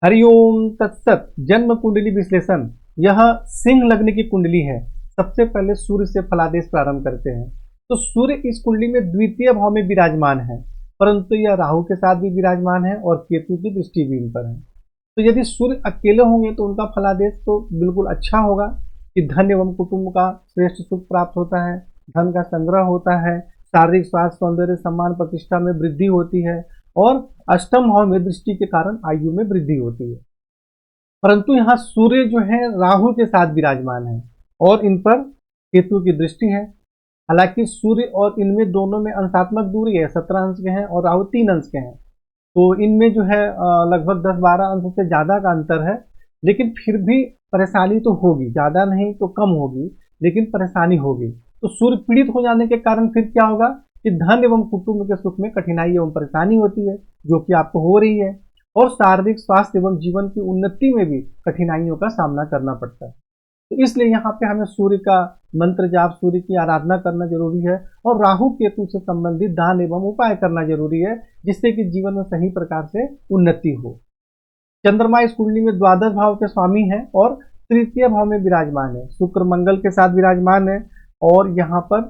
हरिओम तत्सत। जन्म कुंडली विश्लेषण। यह सिंह लग्न की कुंडली है। सबसे पहले सूर्य से फलादेश प्रारंभ करते हैं। तो सूर्य इस कुंडली में द्वितीय भाव में विराजमान है, परंतु यह राहु के साथ भी विराजमान है और केतु की दृष्टि भी इन पर है। तो यदि सूर्य अकेले होंगे तो उनका फलादेश तो बिल्कुल अच्छा होगा कि धन एवं कुटुंब का श्रेष्ठ सुख प्राप्त होता है, धन का संग्रह होता है, शारीरिक स्वास्थ्य, सौंदर्य, सम्मान, प्रतिष्ठा में वृद्धि होती है और अष्टम भाव में दृष्टि के कारण आयु में वृद्धि होती है। परंतु यहाँ सूर्य जो है राहु के साथ विराजमान है और इन पर केतु की दृष्टि है। हालांकि सूर्य और इनमें दोनों में अंशात्मक दूरी है, 17 अंश के हैं और राहु 3 अंश के हैं। तो इनमें जो है लगभग 10-12 अंश से ज़्यादा का अंतर है, लेकिन फिर भी परेशानी तो होगी, ज़्यादा नहीं तो कम होगी, लेकिन परेशानी होगी। तो सूर्य पीड़ित हो जाने के कारण फिर क्या होगा कि धन एवं कुटुंब के सुख में कठिनाई एवं परेशानी होती है, जो कि आपको हो रही है, और शारीरिक स्वास्थ्य एवं जीवन की उन्नति में भी कठिनाइयों का सामना करना पड़ता है। तो इसलिए यहाँ पे हमें सूर्य का मंत्र जाप, सूर्य की आराधना करना जरूरी है और राहु केतु से संबंधित दान एवं उपाय करना जरूरी है, जिससे कि जीवन में सही प्रकार से उन्नति हो। चंद्रमा इस कुंडली में द्वादश भाव के स्वामी है और तृतीय भाव में विराजमान है। शुक्र मंगल के साथ विराजमान है और यहाँ पर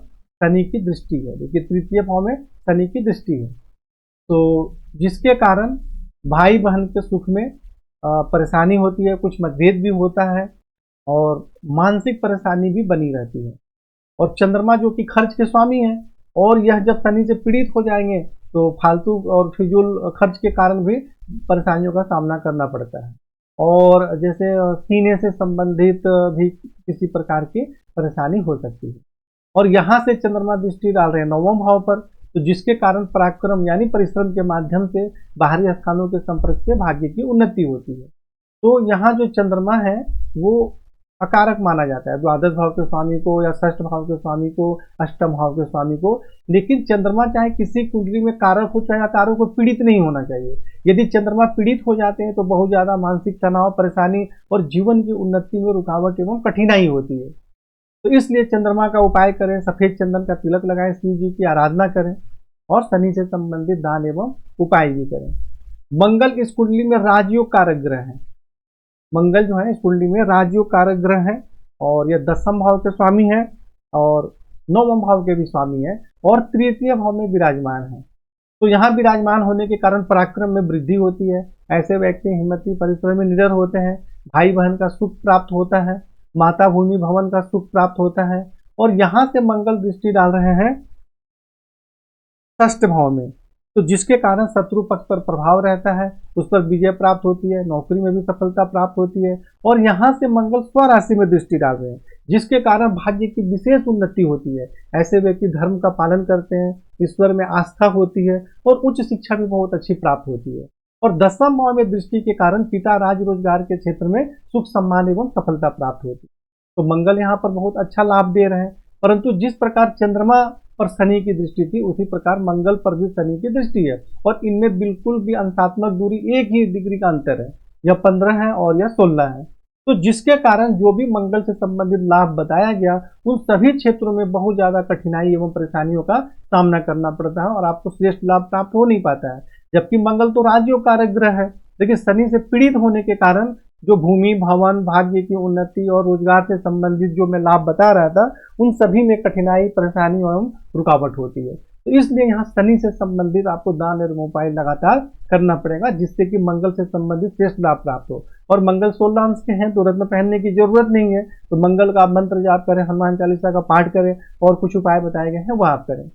शनि की दृष्टि है। देखिए तृतीय भाव में शनि की दृष्टि है, तो जिसके कारण भाई बहन के सुख में परेशानी होती है, कुछ मतभेद भी होता है और मानसिक परेशानी भी बनी रहती है। और चंद्रमा जो कि खर्च के स्वामी है, और यह जब शनि से पीड़ित हो जाएंगे तो फालतू और फिजूल खर्च के कारण भी परेशानियों का सामना करना पड़ता है। और जैसे सीने से संबंधित भी किसी प्रकार की परेशानी हो सकती है। और यहाँ से चंद्रमा दृष्टि डाल रहे हैं 9वें भाव पर, तो जिसके कारण पराक्रम यानी परिश्रम के माध्यम से बाहरी स्थानों के संपर्क से भाग्य की उन्नति होती है। तो यहाँ जो चंद्रमा है वो अकारक माना जाता है, द्वादश भाव के स्वामी को या षष्ठ भाव के स्वामी को, अष्टम भाव के स्वामी को। लेकिन चंद्रमा चाहे किसी कुंडली में कारक हो चाहे अकारक को, पीड़ित नहीं होना चाहिए। यदि चंद्रमा पीड़ित हो जाते हैं तो बहुत ज्यादा मानसिक तनाव, परेशानी और जीवन की उन्नति में रुकावट एवं कठिनाई होती है। तो इसलिए चंद्रमा का उपाय करें, सफेद चंदन का तिलक लगाएं, शिव जी की आराधना करें और शनि से संबंधित दान एवं उपाय भी करें। मंगल इस कुंडली में राजयोग कारक ग्रह है। मंगल जो है इस कुंडली में राजयोग कारक ग्रह है और यह 10वें भाव के स्वामी है और 9वें भाव के भी स्वामी है और तृतीय भाव में विराजमान है। तो यहाँ विराजमान होने के कारण पराक्रम में वृद्धि होती है। ऐसे व्यक्ति हिम्मती, परिश्रमी, निडर होते हैं। भाई बहन का सुख प्राप्त होता है, माता भूमि भवन का सुख प्राप्त होता है। और यहाँ से मंगल दृष्टि डाल रहे हैं षष्ठ भाव में, तो जिसके कारण शत्रु पक्ष पर प्रभाव रहता है, उस पर विजय प्राप्त होती है, नौकरी में भी सफलता प्राप्त होती है। और यहाँ से मंगल स्वराशि में दृष्टि डाल रहे हैं, जिसके कारण भाग्य की विशेष उन्नति होती है। ऐसे व्यक्ति धर्म का पालन करते हैं, ईश्वर में आस्था होती है और उच्च शिक्षा भी बहुत अच्छी प्राप्त होती है। और 10वें भाव में दृष्टि के कारण पिता राज रोजगार के क्षेत्र में सुख, सम्मान एवं सफलता प्राप्त होती है। तो मंगल यहाँ पर बहुत अच्छा लाभ दे रहे हैं। परंतु जिस प्रकार चंद्रमा पर शनि की दृष्टि थी, उसी प्रकार मंगल पर भी शनि की दृष्टि है और इनमें बिल्कुल भी अंशात्मक दूरी 1 ही डिग्री का अंतर है। यह 15 है और यह 16 है। तो जिसके कारण जो भी मंगल से संबंधित लाभ बताया गया, उन सभी क्षेत्रों में बहुत ज्यादा कठिनाई एवं परेशानियों का सामना करना पड़ता है और आपको श्रेष्ठ लाभ प्राप्त हो नहीं पाता है। जबकि मंगल तो राजयोग कारक ग्रह है, लेकिन शनि से पीड़ित होने के कारण जो भूमि, भवन, भाग्य की उन्नति और रोजगार से संबंधित जो मैं लाभ बता रहा था, उन सभी में कठिनाई, परेशानी एवं रुकावट होती है। तो इसलिए यहाँ शनि से संबंधित आपको दान एवं उपाय लगातार करना पड़ेगा, जिससे कि मंगल से संबंधित श्रेष्ठ लाभ प्राप्त हो। और मंगल 16 अंश के हैं तो रत्न पहनने की जरूरत नहीं है। तो मंगल का आप मंत्र जाप करें, हनुमान चालीसा का पाठ करें और कुछ उपाय बताए गए हैं वह आप करें।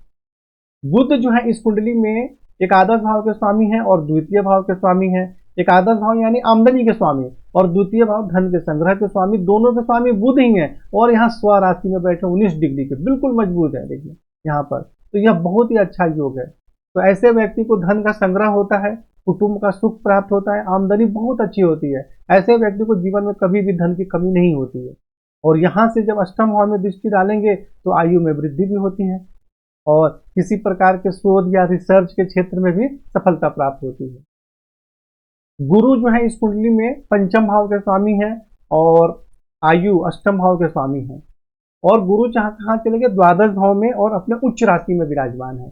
बुध जो है इस कुंडली में एकादश भाव के स्वामी है और द्वितीय भाव के स्वामी है। एकादश भाव यानी आमदनी के स्वामी और द्वितीय भाव धन के संग्रह के स्वामी, दोनों के स्वामी बुध ही हैं। और यहाँ स्वराशि में बैठे 19 डिग्री के, बिल्कुल मजबूत है। देखिए यहाँ पर तो यह बहुत ही अच्छा योग है। तो ऐसे व्यक्ति को धन का संग्रह होता है, कुटुंब का सुख प्राप्त होता है, आमदनी बहुत अच्छी होती है। ऐसे व्यक्ति को जीवन में कभी भी धन की कमी नहीं होती है। और यहाँ से जब अष्टम भाव में दृष्टि डालेंगे तो आयु में वृद्धि भी होती है और किसी प्रकार के शोध या रिसर्च के क्षेत्र में भी सफलता प्राप्त होती है। गुरु जो है इस कुंडली में पंचम भाव के स्वामी है और आयु अष्टम भाव के स्वामी है। और गुरु कहाँ चले गए? द्वादश भाव में और अपने उच्च राशि में विराजमान है।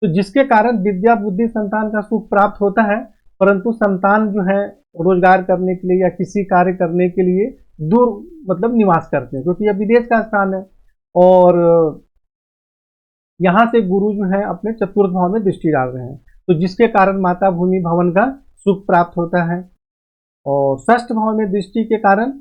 तो जिसके कारण विद्या, बुद्धि, संतान का सुख प्राप्त होता है, परंतु संतान जो है रोजगार करने के लिए या किसी कार्य करने के लिए दूर मतलब निवास करते हैं, क्योंकि यह विदेश का स्थान है। और यहाँ से गुरु जो है अपने चतुर्थ भाव में दृष्टि डाल रहे हैं, तो जिसके कारण माता भूमि भवन का सुख प्राप्त होता है। और षष्ठ भाव में दृष्टि के कारण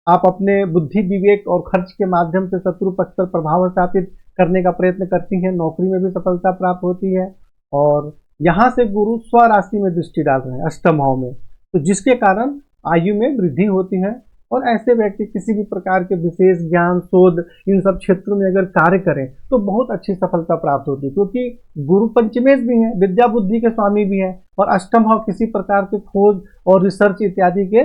आप अपने बुद्धि विवेक और खर्च के माध्यम से शत्रु पक्ष पर प्रभाव स्थापित करने का प्रयत्न करती हैं, नौकरी में भी सफलता प्राप्त होती है। और यहाँ से गुरु स्वराशि में दृष्टि डाल रहे हैं अष्टम भाव में, तो जिसके कारण आयु में वृद्धि होती है। और ऐसे व्यक्ति किसी भी प्रकार के विशेष ज्ञान शोध इन सब क्षेत्रों में अगर कार्य करें तो बहुत अच्छी सफलता प्राप्त होती है, क्योंकि गुरु पंचमेश भी है, विद्या बुद्धि के स्वामी भी है, और अष्टम भाव किसी प्रकार के खोज और रिसर्च इत्यादि के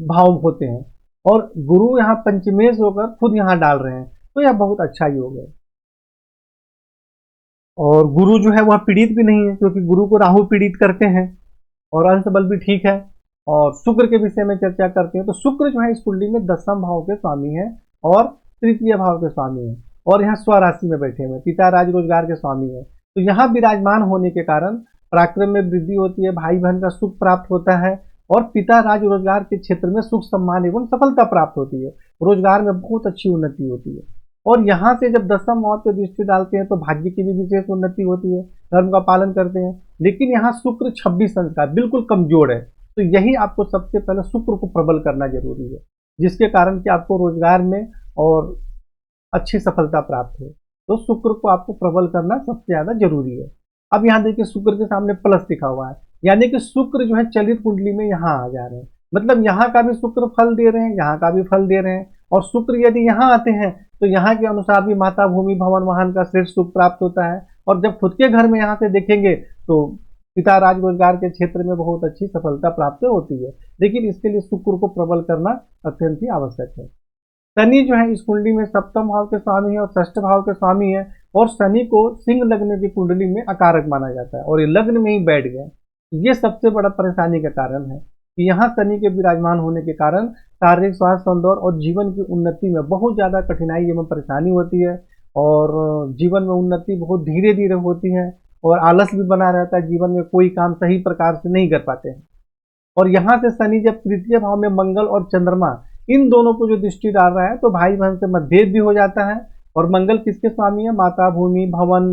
भाव होते हैं। और गुरु यहाँ पंचमेश होकर खुद यहाँ डाल रहे हैं, तो यह बहुत अच्छा योग है। और गुरु जो है वह पीड़ित भी नहीं है, क्योंकि गुरु को राहु पीड़ित करते हैं, और अंश बल भी ठीक है। और शुक्र के विषय में चर्चा करते हैं, तो शुक्र जो है इस कुंडली में दसम भाव के स्वामी है और तृतीय भाव के स्वामी है, और यहाँ स्वराशि में बैठे हुए, पिता राज रोजगार के स्वामी है। तो यहाँ विराजमान होने के कारण पराक्रम में वृद्धि होती है, भाई बहन का सुख प्राप्त होता है, और पिता राज रोजगार के क्षेत्र में सुख सम्मान एवं सफलता प्राप्त होती है, रोजगार में बहुत अच्छी उन्नति होती है। और यहाँ से जब दसम भाव पे दृष्टि डालते हैं तो भाग्य की भी विशेष उन्नति होती है, धर्म का पालन करते हैं। लेकिन यहाँ शुक्र 26 अंश का बिल्कुल कमजोर है, तो यही आपको सबसे पहले शुक्र को प्रबल करना जरूरी है, जिसके कारण कि आपको रोजगार में और अच्छी सफलता प्राप्त हो। तो शुक्र को आपको प्रबल करना सबसे ज्यादा जरूरी है। अब यहाँ देखिए शुक्र के सामने प्लस लिखा हुआ है, यानी कि शुक्र जो है चलित कुंडली में यहाँ आ जा रहे हैं, मतलब यहाँ का भी शुक्र फल दे रहे हैं, यहाँ का भी फल दे रहे हैं। और शुक्र यदि यहाँ आते हैं तो यहाँ के अनुसार भी माता भूमि भवन वाहन का श्रेष्ठ सुख प्राप्त होता है। और जब खुद के घर में यहाँ से देखेंगे तो पिता राज रोजगार के क्षेत्र में बहुत अच्छी सफलता प्राप्त होती है। लेकिन इसके लिए शुक्र को प्रबल करना अत्यंत ही आवश्यक है। शनि जो है इस कुंडली में सप्तम भाव के स्वामी है और षष्ठ भाव के स्वामी है, और शनि को सिंह लग्न की कुंडली में अकारक माना जाता है, और ये लग्न में ही बैठ गए। ये सबसे बड़ा परेशानी का कारण है कि यहाँ शनि के विराजमान होने के कारण शारीरिक स्वास्थ्य सौंदर्य और जीवन की उन्नति में बहुत ज्यादा कठिनाई एवं परेशानी होती है, और जीवन में उन्नति बहुत धीरे धीरे होती है, और आलस भी बना रहता है, जीवन में कोई काम सही प्रकार से नहीं कर पाते हैं। और यहाँ से शनि जब तृतीय भाव में मंगल और चंद्रमा इन दोनों को जो दृष्टि डाल रहा है तो भाई बहन से मतभेद भी हो जाता है। और मंगल किसके स्वामी है? माता भूमि भवन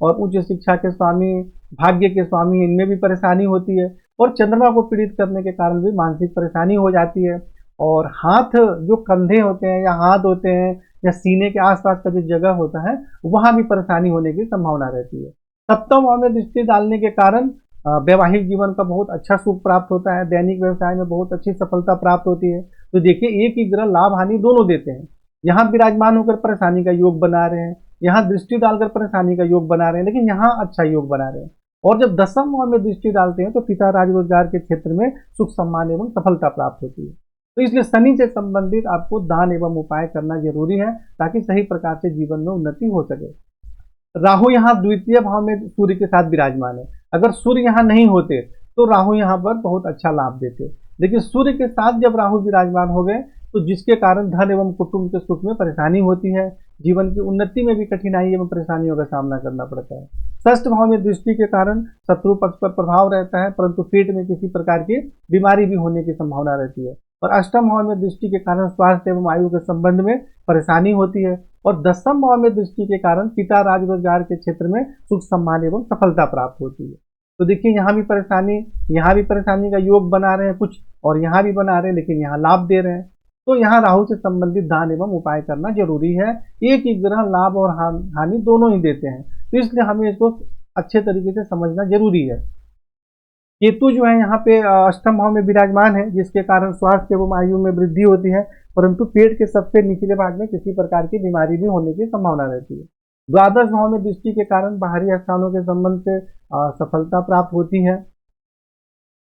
और उच्च शिक्षा के स्वामी, भाग्य के स्वामी, इनमें भी परेशानी होती है। और चंद्रमा को पीड़ित करने के कारण भी मानसिक परेशानी हो जाती है। और हाथ जो कंधे होते हैं या हाथ होते हैं या सीने के आसपास का जो जगह होता है वहां भी परेशानी होने की संभावना रहती है। सप्तम भाव में दृष्टि डालने के कारण वैवाहिक जीवन का बहुत अच्छा सुख प्राप्त होता है, दैनिक व्यवसाय में बहुत अच्छी सफलता प्राप्त होती है। तो देखिए एक ही ग्रह लाभ हानि दोनों देते हैं। यहाँ विराजमान होकर परेशानी का योग बना रहे हैं, यहाँ दृष्टि डालकर परेशानी का योग बना रहे हैं, लेकिन यहाँ अच्छा योग बना रहे हैं। और जब दसम भाव में दृष्टि डालते हैं तो पिता राज रोजगार के क्षेत्र में सुख सम्मान एवं सफलता प्राप्त होती है। तो इसलिए शनि से संबंधित आपको दान एवं उपाय करना जरूरी है ताकि सही प्रकार से जीवन में उन्नति हो सके। राहु यहाँ द्वितीय भाव में सूर्य के साथ विराजमान है। अगर सूर्य यहाँ नहीं होते तो राहु यहाँ पर बहुत अच्छा लाभ देते, लेकिन सूर्य के साथ जब राहु विराजमान हो गए तो जिसके कारण धन एवं कुटुंब के सुख में परेशानी होती है, जीवन की उन्नति में भी कठिनाई एवं परेशानियों का सामना करना पड़ता है। षष्ठ भाव में दृष्टि के कारण शत्रु पक्ष पर प्रभाव रहता है, परंतु पेट में किसी प्रकार की बीमारी भी होने की संभावना रहती है। और अष्टम भाव में दृष्टि के कारण स्वास्थ्य एवं आयु के संबंध में परेशानी होती है। और दसम भाव में दृष्टि के कारण पिता राज रोजगार के क्षेत्र में सुख सम्मान एवं सफलता प्राप्त होती है। तो देखिए यहाँ भी परेशानी का योग बना रहे हैं कुछ, और यहाँ भी बना रहे हैं, लेकिन यहाँ लाभ दे रहे हैं। तो यहाँ राहु से संबंधित दान एवं उपाय करना जरूरी है। एक ही ग्रह लाभ और हानि दोनों ही देते हैं, तो इसलिए हमें इसको अच्छे तरीके से समझना जरूरी है। केतु जो है यहाँ पे अष्टम भाव में विराजमान है, जिसके कारण स्वास्थ्य एवं आयु में वृद्धि होती है, परंतु पेट के सबसे निचले भाग में किसी प्रकार की बीमारी भी होने की संभावना रहती है। द्वादश भाव में दृष्टि के कारण बाहरी स्थानों के संबंध से सफलता प्राप्त होती है।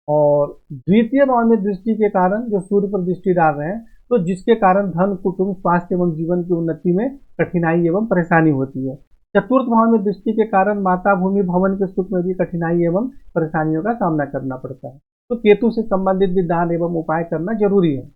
और द्वितीय भाव में दृष्टि के कारण जो सूर्य पर दृष्टि डाल रहे हैं तो जिसके कारण धन कुटुंब स्वास्थ्य एवं जीवन की उन्नति में कठिनाई एवं परेशानी होती है। चतुर्थ भाव में दृष्टि के कारण माता भूमि भवन के सुख में भी कठिनाई एवं परेशानियों का सामना करना पड़ता है। तो केतु से संबंधित भी दान एवं उपाय करना जरूरी है।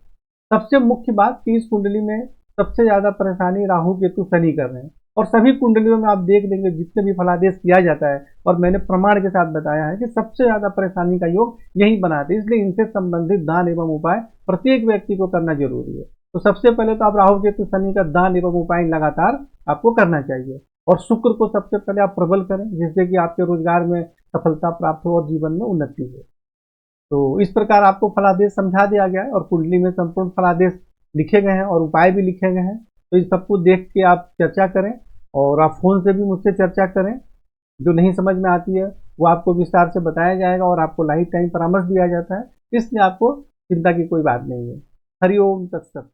सबसे मुख्य बात कि इस कुंडली में सबसे ज्यादा परेशानी राहु केतु शनि कर रहे हैं, और सभी कुंडलियों में आप देख लेंगे जितने भी फलादेश किया जाता है और मैंने प्रमाण के साथ बताया है कि सबसे ज्यादा परेशानी का योग यही बनाते हैं, इसलिए इनसे संबंधित दान एवं उपाय प्रत्येक व्यक्ति को करना जरूरी है। तो सबसे पहले तो आप राहु केतु शनि का दान एवं उपाय लगातार आपको करना चाहिए, और शुक्र को सबसे पहले आप प्रबल करें, जिससे कि आपके रोजगार में सफलता प्राप्त हो और जीवन में उन्नति हो। तो इस प्रकार आपको फलादेश समझा दिया गया है, और कुंडली में संपूर्ण फलादेश लिखे गए हैं और उपाय भी लिखे गए हैं। तो इस सबको देख के आप चर्चा करें, और आप फोन से भी मुझसे चर्चा करें। जो नहीं समझ में आती है वो आपको विस्तार से बताया जाएगा, और आपको लाइफ टाइम परामर्श दिया जाता है, इसलिए आपको चिंता की कोई बात नहीं है। हरिओम तत्सत।